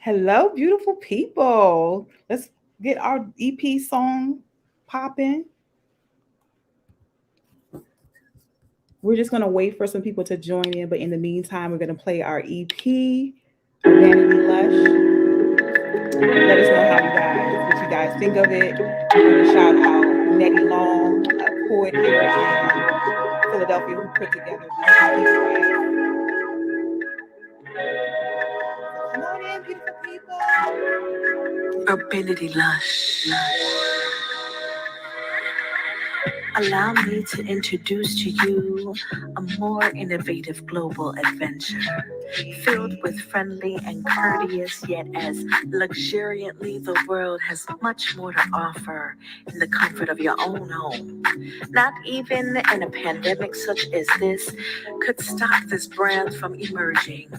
Hello, beautiful people. Let's get our EP song popping. We're just going to wait for some people to join in, but in the meantime, we're going to play our EP, Vanity Lush. Let us know what you guys think of it. We're going to shout out Nettie Long, a poet here in Philadelphia who put together this EP. Come on in, beautiful people. Urbanity Lush. Allow me to introduce to you a more innovative global adventure, filled with friendly and courteous, yet as luxuriantly the world has much more to offer in the comfort of your own home. Not even in a pandemic such as this could stop this brand from emerging.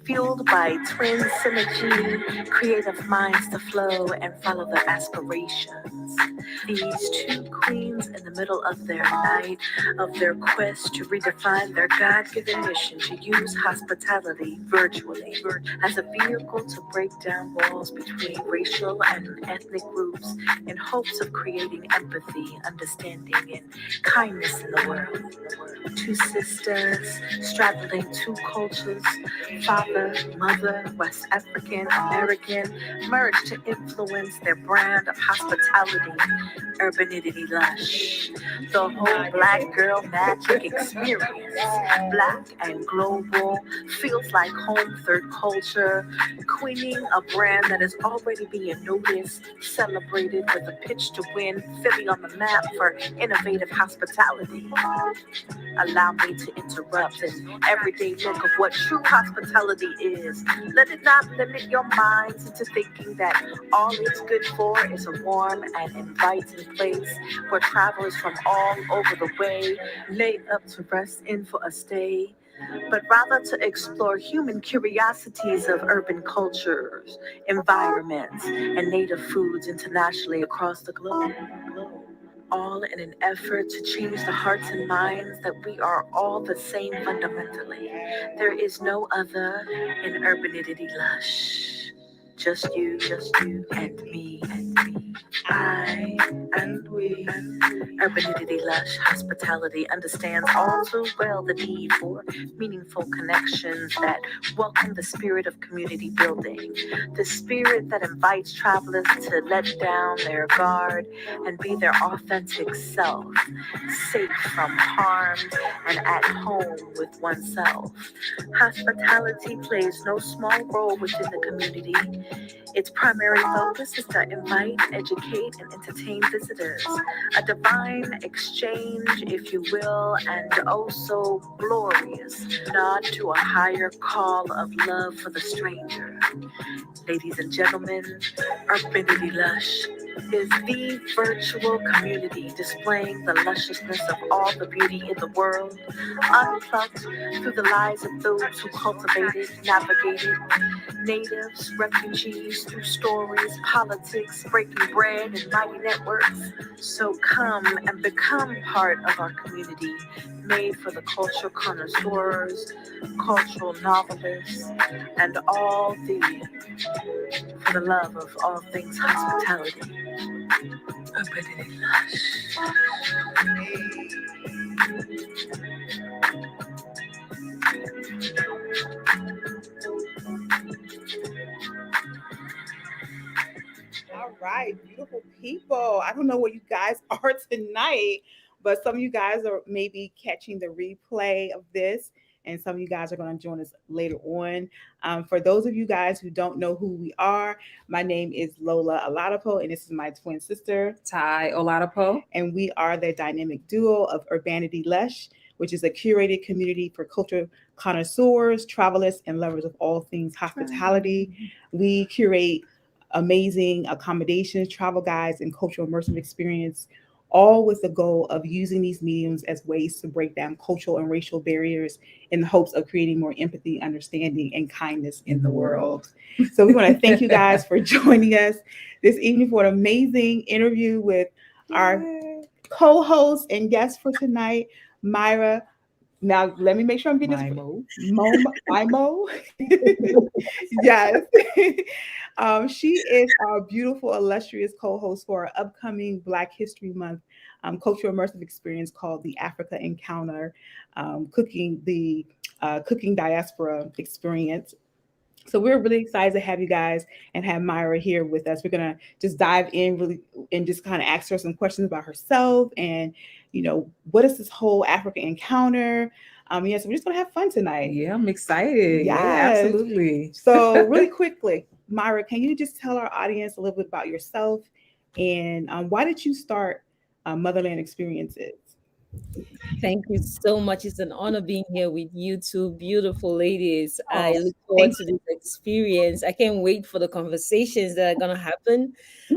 Fueled by twin synergy, creative minds to flow and follow their aspirations. These two queens in the middle of their night, of their quest to redefine their God-given mission to use hospitality virtually as a vehicle to break down walls between racial and ethnic groups in hopes of creating empathy, understanding, and kindness in the world. Two sisters straddling two cultures, father, mother, West African, American, merged to influence their brand of hospitality, Urbanity Lush. The whole Black girl magic experience, Black and global, feels like home third culture, queening a brand that is already being noticed, celebrated with a pitch to win, Philly on the map for innovative hospitality. Allow me to interrupt an everyday look of what true hospitality is. Let it not limit your minds into thinking that all it's good for is a warm and inviting place where travelers from all over the way lay up to rest in for a stay, but rather to explore human curiosities of urban cultures, environments, and native foods internationally across the globe. All in an effort to change the hearts and minds that we are all the same fundamentally. There is no other in Urbanity Lush. Just you, and me, I, and we. Urbanity Lush hospitality understands all too well the need for meaningful connections that welcome the spirit of community building, the spirit that invites travelers to let down their guard and be their authentic self, safe from harm and at home with oneself. Hospitality plays no small role within the community. Its primary focus is to invite, educate, and entertain visitors. A divine exchange, if you will, and oh so glorious nod to a higher call of love for the stranger. Ladies and gentlemen, Urbanity Lush is the virtual community displaying the lusciousness of all the beauty in the world, unplucked through the lives of those who cultivated, navigated, natives, refugees, through stories, politics, breaking bread, and mighty networks. So come and become part of our community, made for the cultural connoisseurs, cultural novelists, and all for the love of all things hospitality. Urbanity Lush. All right, beautiful people. I don't know where you guys are tonight, but some of you guys are maybe catching the replay of this, and some of you guys are going to join us later on. For those of you guys who don't know who we are, my name is Lola Oladapo, and this is my twin sister, Ty Oladapo. And we are the dynamic duo of Urbanity Lush, which is a curated community for culture connoisseurs, travelers, and lovers of all things hospitality. We curate amazing accommodations, travel guides, and cultural immersive experience, all with the goal of using these mediums as ways to break down cultural and racial barriers in the hopes of creating more empathy, understanding, and kindness in the world. So we want to thank you guys for joining us this evening for an amazing interview with our co-host and guest for tonight, Myra Now, let me make sure I'm getting this. Mimo. Mimo. Yes. She is our beautiful, illustrious co-host for our upcoming Black History Month cultural immersive experience called the Africa Encounter, cooking diaspora experience. So we're really excited to have you guys and have Myra here with us. We're gonna just dive in really and just kind of ask her some questions about herself and what is this whole Africa encounter. Yes, we're just gonna have fun tonight. Yeah, I'm excited. Yeah, Yes. absolutely. So really quickly, Myra, can you just tell our audience a little bit about yourself and why did you start Motherland Experiences? Thank you so much. It's an honor being here with you two beautiful ladies. I Oh, look forward thank to this experience. I can't wait for the conversations that are going to happen.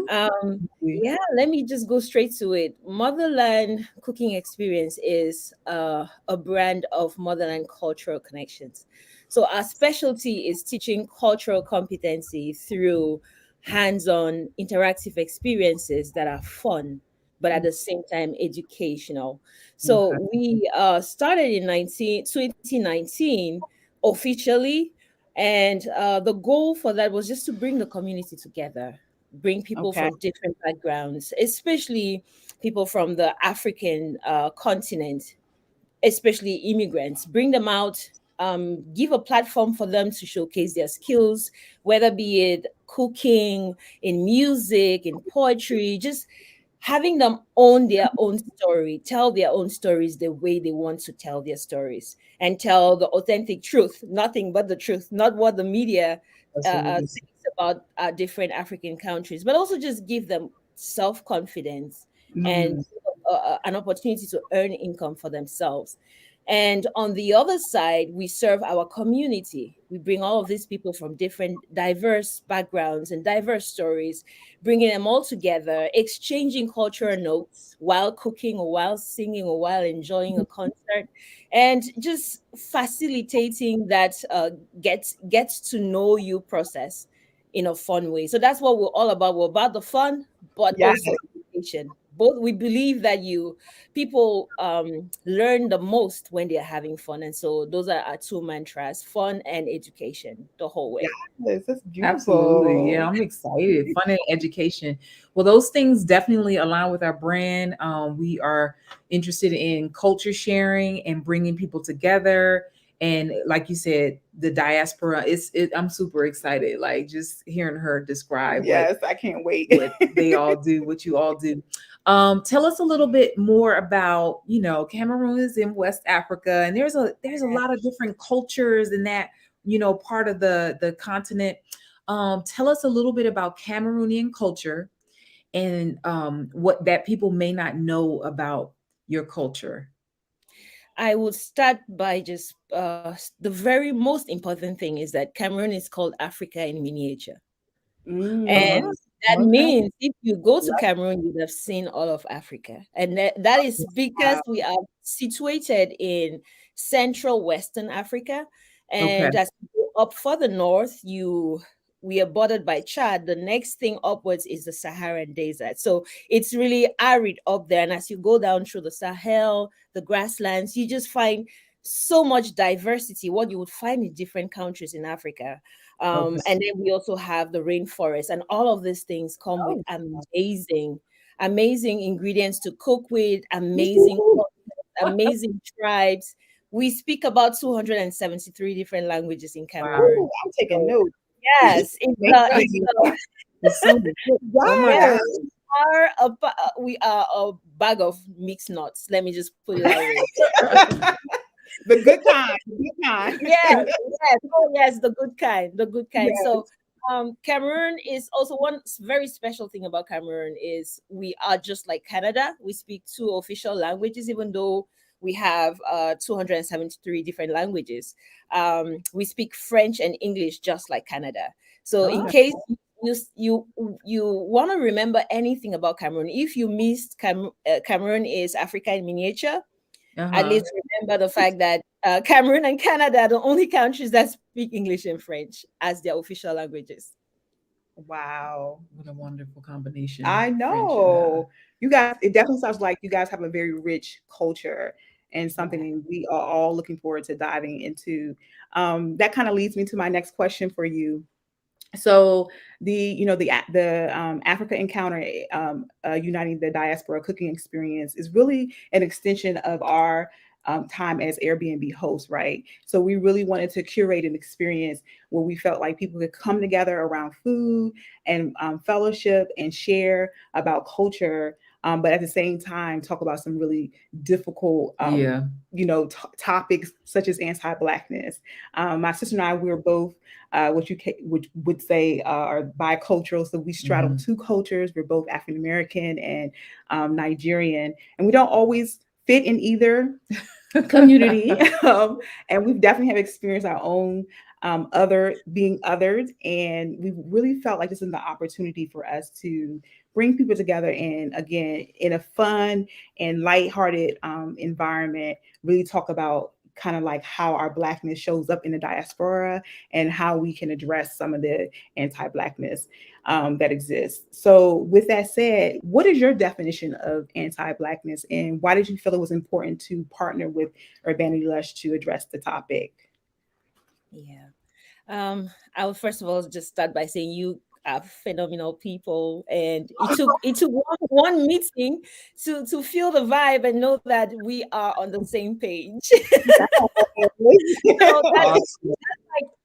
Um, yeah, let me just go straight to it. Motherland Cooking Experience is a brand of motherland cultural connections. So our specialty is teaching cultural competency through hands-on interactive experiences that are fun, but at the same time educational. Okay. So we started in 2019 officially, and the goal for that was just to bring the community together, bring people Okay. from different backgrounds, especially people from the African continent, especially immigrants, bring them out, give a platform for them to showcase their skills, whether be it cooking, in music, in poetry, just having them own their own story, tell their own stories the way they want to tell their stories, and tell the authentic truth, nothing but the truth, not what the media Absolutely. thinks about different African countries, but also just give them self confidence and Mm, an opportunity to earn income for themselves. And on the other side, we serve our community. We bring all of these people from different, diverse backgrounds and diverse stories, bringing them all together, exchanging cultural notes while cooking or while singing or while enjoying a concert, and just facilitating that gets to know you process in a fun way. So that's what we're all about. We're about the fun, but yes. also education. Both we believe that you people learn the most when they're having fun, and so those are our two mantras: fun and education, the whole way. Yes, that's Absolutely. Yeah, beautiful. I'm excited. Fun and education. Well, those things definitely align with our brand. We are interested in culture sharing and bringing people together. And like you said, the diaspora, I'm super excited. Like just hearing her describe Yes, I can't wait. what they all do, what you all do. Tell us a little bit more about, Cameroon is in West Africa, and there's a lot of different cultures in that, part of the continent. Tell us a little bit about Cameroonian culture and what that people may not know about your culture. I would start by just the very most important thing is that Cameroon is called Africa in miniature. And Mm, that Okay. means if you go to Cameroon, you'd have seen all of Africa. And that is because wow. we are situated in central Western Africa. Okay. And as you go up further north, we are bordered by Chad. The next thing upwards is the Saharan desert. So it's really arid up there. And as you go down through the Sahel, the grasslands, you just find so much diversity, what you would find in different countries in Africa. Okay. And then we also have the rainforest, and all of these things come with Oh, amazing ingredients to cook with, amazing cultures, amazing tribes. We speak about 273 different languages in Wow. Cameroon. oh, I'm taking So notes. yes, Make sure It's, it's so oh my yes. God. we are a bag of mixed nuts. Let me just put it that way. The good kind. The good kind. Yes, yes, oh yes, the good kind, the good kind. So Yes. Cameroon is also one very special thing about Cameroon is we are just like Canada. We speak two official languages, even though we have 273 different languages. We speak French and English just like Canada. So in Okay. case you want to remember anything about Cameroon, if you missed Cameroon is Africa in miniature, at Uh-huh. least remember the fact that Cameroon and Canada are the only countries that speak English and French as their official languages. Wow. What a wonderful combination. I French. know. You guys, it definitely sounds like you guys have a very rich culture. and something we are all looking forward to diving into. That kind of leads me to my next question for you. So the Africa Encounter, uniting the Diaspora Cooking Experience, is really an extension of our time as Airbnb hosts, right? So we really wanted to curate an experience where we felt like people could come together around food and fellowship and share about culture, but at the same time talk about some really difficult, topics such as anti-blackness. My sister and I, we were both what you would say are bicultural. So we straddle two cultures. We're both African American and Nigerian, and we don't always fit in either community. And we've definitely have experienced our own being othered, and we really felt like this is an opportunity for us to bring people together and, again, in a fun and lighthearted environment, really talk about kind of like how our Blackness shows up in the diaspora and how we can address some of the anti-Blackness that exists. So with that said, what is your definition of anti-Blackness, and why did you feel it was important to partner with Urbanity Lush to address the topic? Yeah. I would first of all just start by saying you are phenomenal people, and it took one meeting to feel the vibe and know that we are on the same page. So that's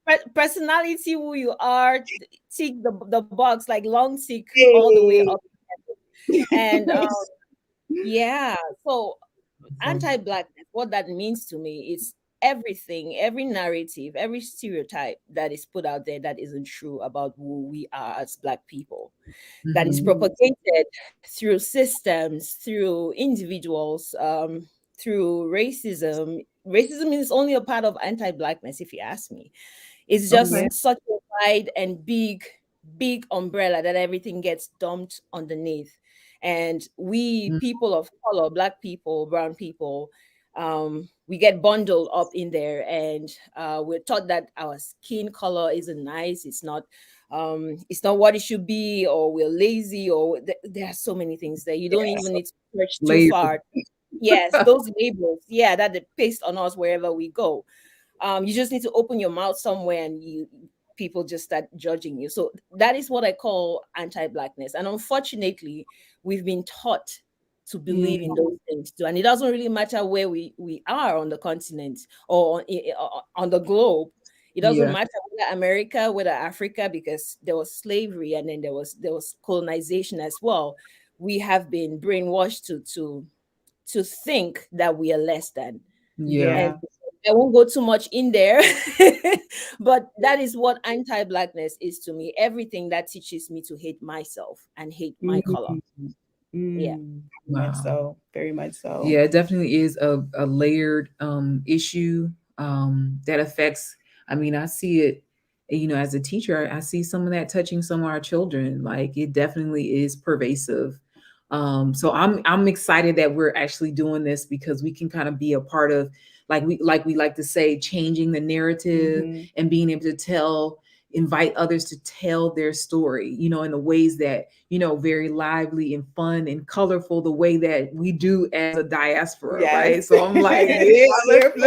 like personality, who you are, tick the box, like long tick all the way up. And yeah, so anti-blackness, what that means to me is everything, every narrative, every stereotype that is put out there that isn't true about who we are as Black people, that is propagated through systems, through individuals, through racism. Racism is only a part of anti-Blackness, if you ask me. It's just such a wide and big umbrella that everything gets dumped underneath. And we, people of color, Black people, brown people, we get bundled up in there, and we're taught that our skin color isn't nice. It's not what it should be, or we're lazy, or there are so many things there. You don't even need to search too far. Yes, those labels, that they paste on us wherever we go. You just need to open your mouth somewhere, and people just start judging you. So that is what I call anti-Blackness. And unfortunately, we've been taught to believe in those things too. And it doesn't really matter where we are on the continent or on the globe. It doesn't matter whether America, whether Africa, because there was slavery and then there was colonization as well. We have been brainwashed to think that we are less than. And I won't go too much in there, but that is what anti-Blackness is to me. Everything that teaches me to hate myself and hate my color. Yeah. Wow. Very much so. Yeah, it definitely is a layered issue that affects, I see it, as a teacher, I see some of that touching some of our children. Like, it definitely is pervasive. So I'm excited that we're actually doing this, because we can kind of be a part of, like we like to say, changing the narrative and being able to invite others to tell their story, in the ways that, very lively and fun and colorful, the way that we do as a diaspora, right? So I'm like, let's do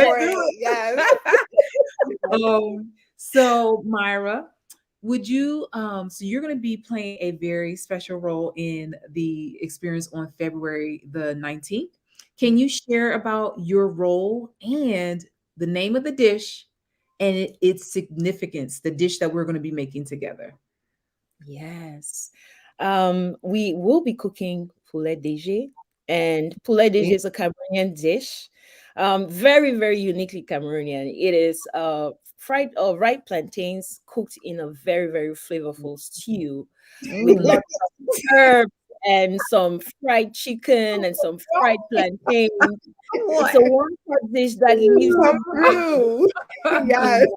it. So Myra, would you, so you're going to be playing a very special role in the experience on February the 19th. Can you share about your role and the name of the dish and its significance, the dish that we're going to be making together? Yes. We will be cooking poulet DG, and poulet DG is a Cameroonian dish. Very, very uniquely Cameroonian. It is fried or ripe plantains cooked in a very, very flavorful stew with lots of herbs and some fried chicken and some fried plantains. It's a one-pot dish that leaves Yes.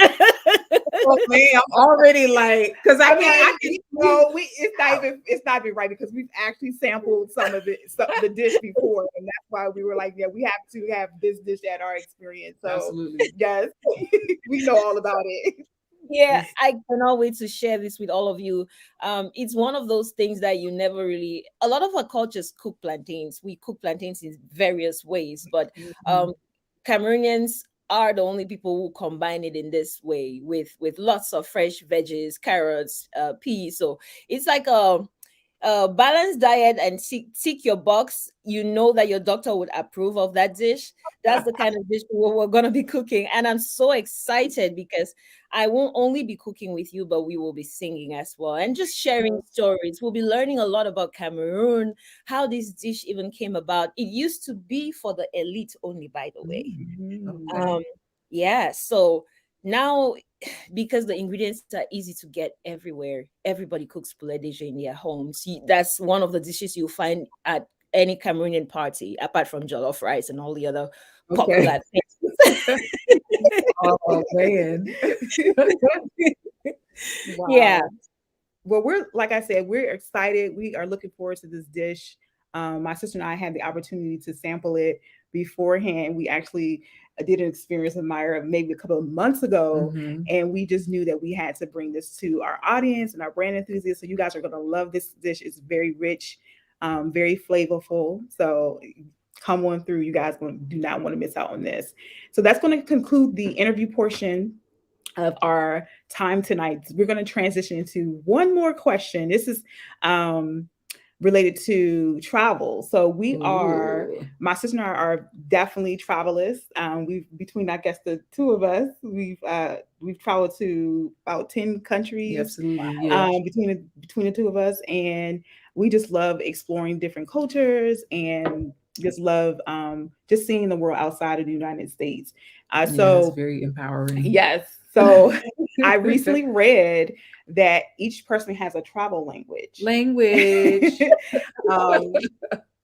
Oh man, I'm already like, because I can. It's not even right, because we've actually sampled some of the dish before, and that's why we were like, we have to have this dish at our experience. So absolutely, yes, we know all about it. Yeah, I cannot wait to share this with all of you. It's one of those things that you never really. A lot of our cultures cook plantains. We cook plantains in various ways, but Mhm. um, Cameroonians are the only people who combine it in this way with lots of fresh veggies, carrots, peas. So it's like a balanced diet and tick your box. You know that your doctor would approve of that dish. That's the kind of dish we're going to be cooking, and I'm so excited because I won't only be cooking with you, but we will be singing as well and just sharing stories. We'll be learning a lot about Cameroon, how this dish even came about. It used to be for the elite only, by the way. Okay. Um, yeah, so now because the ingredients are easy to get everywhere, everybody cooks poulet de jeux in their homes. That's one of the dishes you'll find at any Cameroonian party, apart from jollof rice and all the other Okay. popular things. Oh man. Yeah. Wow. Well, we're like I said, we're excited. We are looking forward to this dish. My sister and I had the opportunity to sample it beforehand. We actually did an experience with Myra maybe a couple of months ago, Hmm. and we just knew that we had to bring this to our audience and our brand enthusiasts. So you guys are going to love this dish. It's very rich, very flavorful. So come on through. You guys do not want to miss out on this. So that's going to conclude the interview portion of our time tonight. We're going to transition into one more question. This is related to travel. So Ooh. my sister and I are definitely travelers. We've between I guess the two of us, we've traveled to about 10 Yeah, countries absolutely. Yeah. between the two of us, and we just love exploring different cultures and just love just seeing the world outside of the United States. Yeah, it's So very empowering. yes. So I recently read that each person has a travel language. Language. um,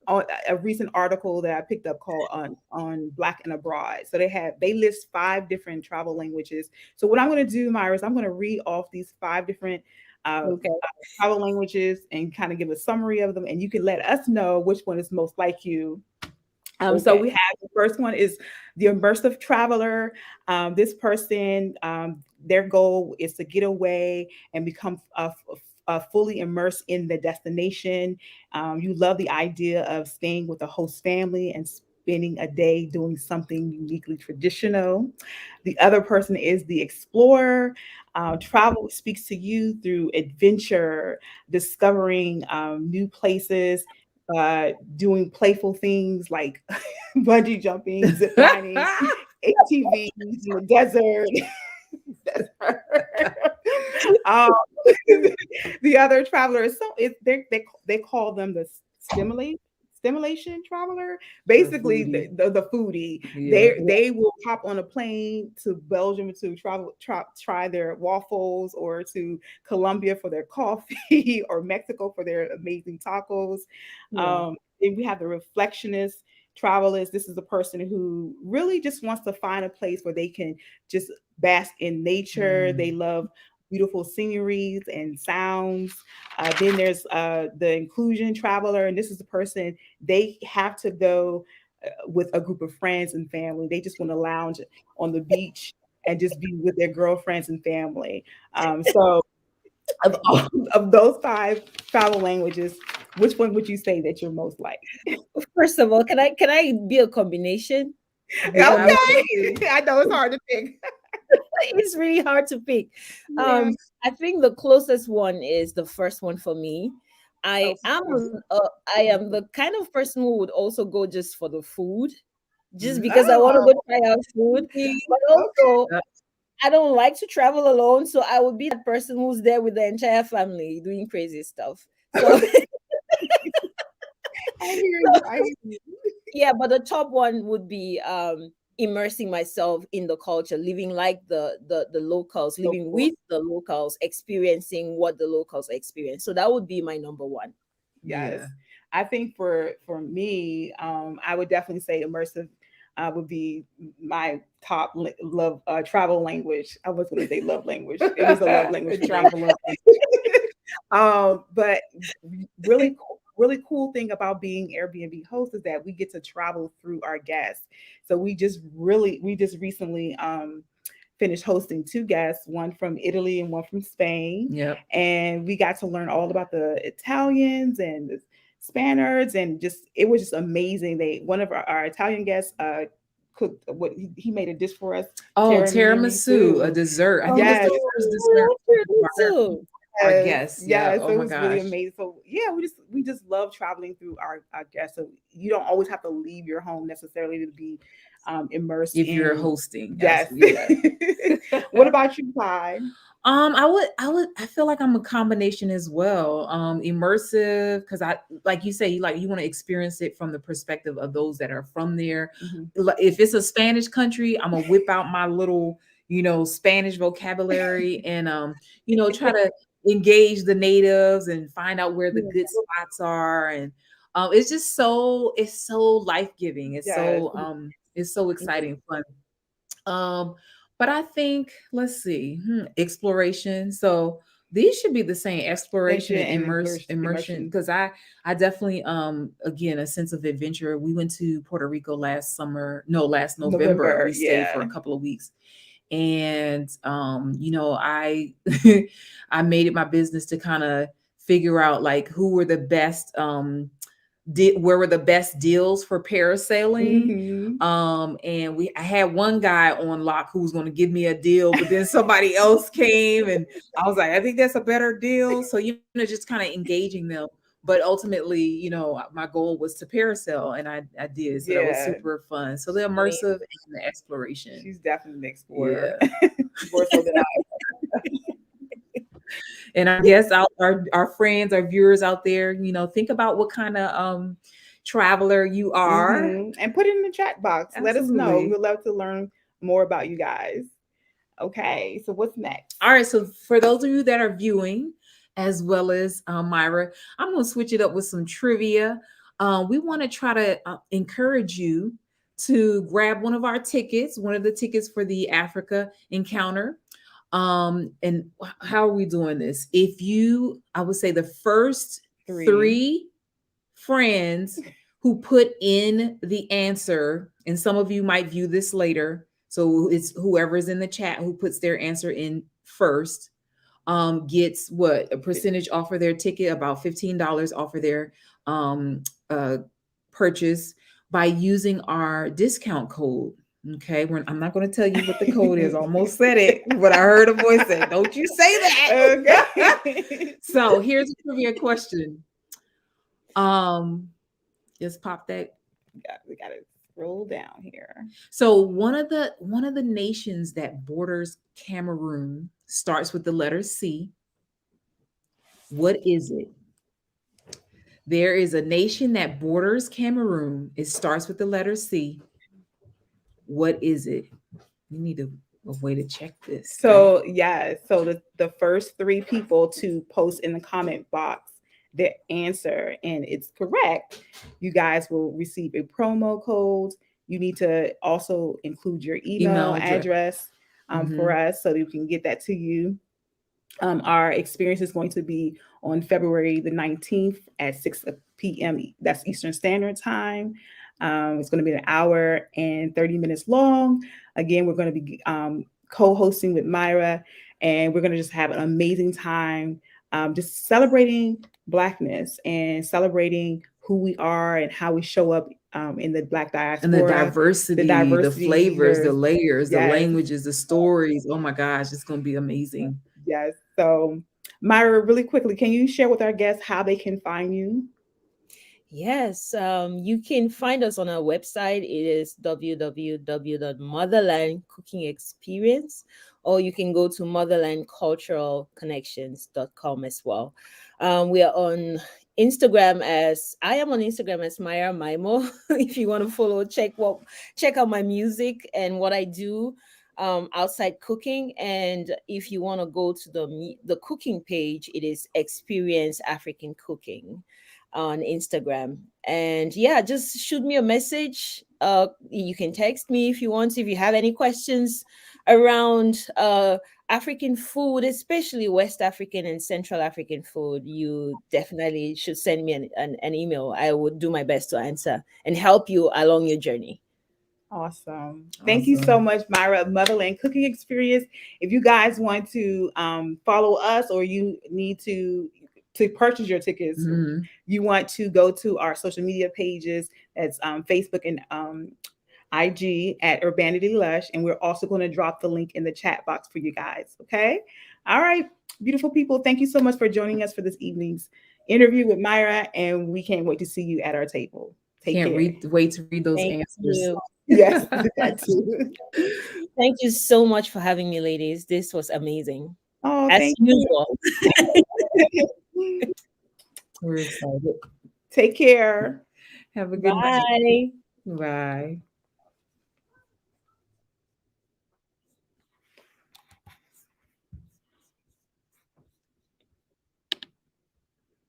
on a recent article that I picked up called on Black and Abroad. So they list 5 different travel languages. So what I'm going to do, Myra, is I'm going to read off these 5 different Okay. travel languages and kind of give a summary of them, and you can let us know which one is most like you. So Okay. we have the first one is the immersive traveler. This person, their goal is to get away and become fully immersed in the destination. You love the idea of staying with a host family and spending a day doing something uniquely traditional. The other person is the explorer. Travel speaks to you through adventure, discovering new places, doing playful things like bungee jumping, zip lining, ATVs in the desert. That's her. um, the other traveler is they call them the stimulation traveler. The Basically, foodie. the foodie. Yeah. They will hop on a plane to Belgium to try their waffles, or to Colombia for their coffee, or Mexico for their amazing tacos. Yeah. Then we have the reflectionist travelers. This is a person who really just wants to find a place where they can just bask in nature. They Mm. love beautiful sceneries and sounds. Then there's the inclusion traveler, and this is the person they have to go with a group of friends and family. They just want to lounge on the beach and just be with their girlfriends and family. So, of those 5 travel languages, which one would you say that you're most like? First of all, can I be a combination? Yeah, Okay, absolutely. I know it's hard to pick. It's really hard to pick. Yeah. I think the closest one is the first one for me. I Of am course. I am the kind of person who would also go just for the food, just because I want to Oh, go try out food. But okay. also, I don't like to travel alone, so I would be that person who's there with the entire family doing crazy stuff. So I hear you. I hear you. yeah, but the top one would be immersing myself in the culture, living like the locals, Of living course. with the locals, experiencing what the locals experience. So that would be my number one. Yes. Yeah. I think for me, I would definitely say immersive would be my top love travel language. I was going to say love language. It is a love language The for me. traveler. But really cool thing about being Airbnb host is that we get to travel through our guests. So we just recently finished hosting 2 guests, one from Italy and one from Spain. Yep. And we got to learn all about the Italians and the Spaniards, and it was just amazing. One of our Italian guests cooked what he made a dish for us. Oh, tiramisu, a dessert. I think Yes. it's the first dessert our guests. Yeah. Yes. Oh It my was gosh. really amazing. So yeah, we just love traveling through our guests. So you don't always have to leave your home necessarily to be immersed if you're hosting. Yes. Yeah. What about you, Ty? I feel like I'm a combination as well. Immersive, because like you say, you want to experience it from the perspective of those that are from there. Mm-hmm. If it's a Spanish country, I'm gonna whip out my little, Spanish vocabulary and try to engage the natives and find out where the good spots are. And it's so life-giving. It's so exciting, fun. But I think, let's see, exploration. So these should be the same, exploration and immersion. Because I definitely, again, a sense of adventure. We went to Puerto Rico last November. We stayed for a couple of weeks. And, I, I made it my business to kind of figure out like who were the best, where were the best deals for parasailing. And I had one guy on lock who was going to give me a deal, but then somebody else came and I was like, I think that's a better deal. So, just kind of engaging them. But ultimately, my goal was to parasail, and I did. So that was super fun. So the immersive and the exploration. She's definitely an explorer. More so than I. And I guess our friends, our viewers out there, think about what kind of traveler you are. And put it in the chat box. Absolutely. Let us know. We'd love to learn more about you guys. Okay, so what's next? All right, so for those of you that are viewing, as well as Myra, I'm going to switch it up with some trivia. We want to try to encourage you to grab one of the tickets for the Africa Encounter. And how are we doing this? I would say the first three friends who put in the answer, and some of you might view this later, so it's whoever's in the chat who puts their answer in first, gets a percentage off of their ticket, about $15 off of their purchase by using our discount code. Okay, I'm not going to tell you what the code is. I almost said it, but I heard a voice say, "Don't you say that." Okay. So here's a trivia question. Just pop that. We got to scroll down here. So one of the nations that borders Cameroon starts with the letter C. What is it? There is a nation that borders Cameroon. It starts with the letter C. What is it? We need a way to check this. So so the first three people to post in the comment box their answer and it's correct, you guys will receive a promo code. You need to also include your email address for us so that we can get that to you. Our experience is going to be on February the 19th at 6 p.m. That's Eastern Standard Time. It's going to be an hour and 30 minutes long. Again, we're going to be co-hosting with Myra, and we're going to just have an amazing time just celebrating Blackness and celebrating who we are and how we show up in the Black diaspora. And the diversity, the flavors, the layers, the languages, the stories. Oh my gosh, it's going to be amazing. Yes. So Myra, really quickly, can you share with our guests how they can find you? Yes, you can find us on our website. It is www.motherlandcookingexperience, or you can go to motherlandculturalconnections.com as well. We are on Instagram I am on Instagram as Myra Maimo. If you want to follow, check out my music and what I do outside cooking. And if you want to go to the cooking page, it is Experience African Cooking on Instagram. And just shoot me a message. You can text me if you want to. If you have any questions around African food, especially West African and Central African food, you definitely should send me an email. I would do my best to answer and help you along your journey. Awesome. Thank you so much, Myra of Motherland Cooking Experience. If you guys want to follow us, or you need to purchase your tickets, you want to go to our social media pages. That's Facebook and IG at Urbanity Lush. And we're also going to drop the link in the chat box for you guys. Okay. All right. Beautiful people. Thank you so much for joining us for this evening's interview with Myra. And we can't wait to see you at our table. Can't wait to read those answers. Yes, that too. Thank you so much for having me, ladies. This was amazing. Oh, as usual. We're excited. Take care. Have a good night. Bye.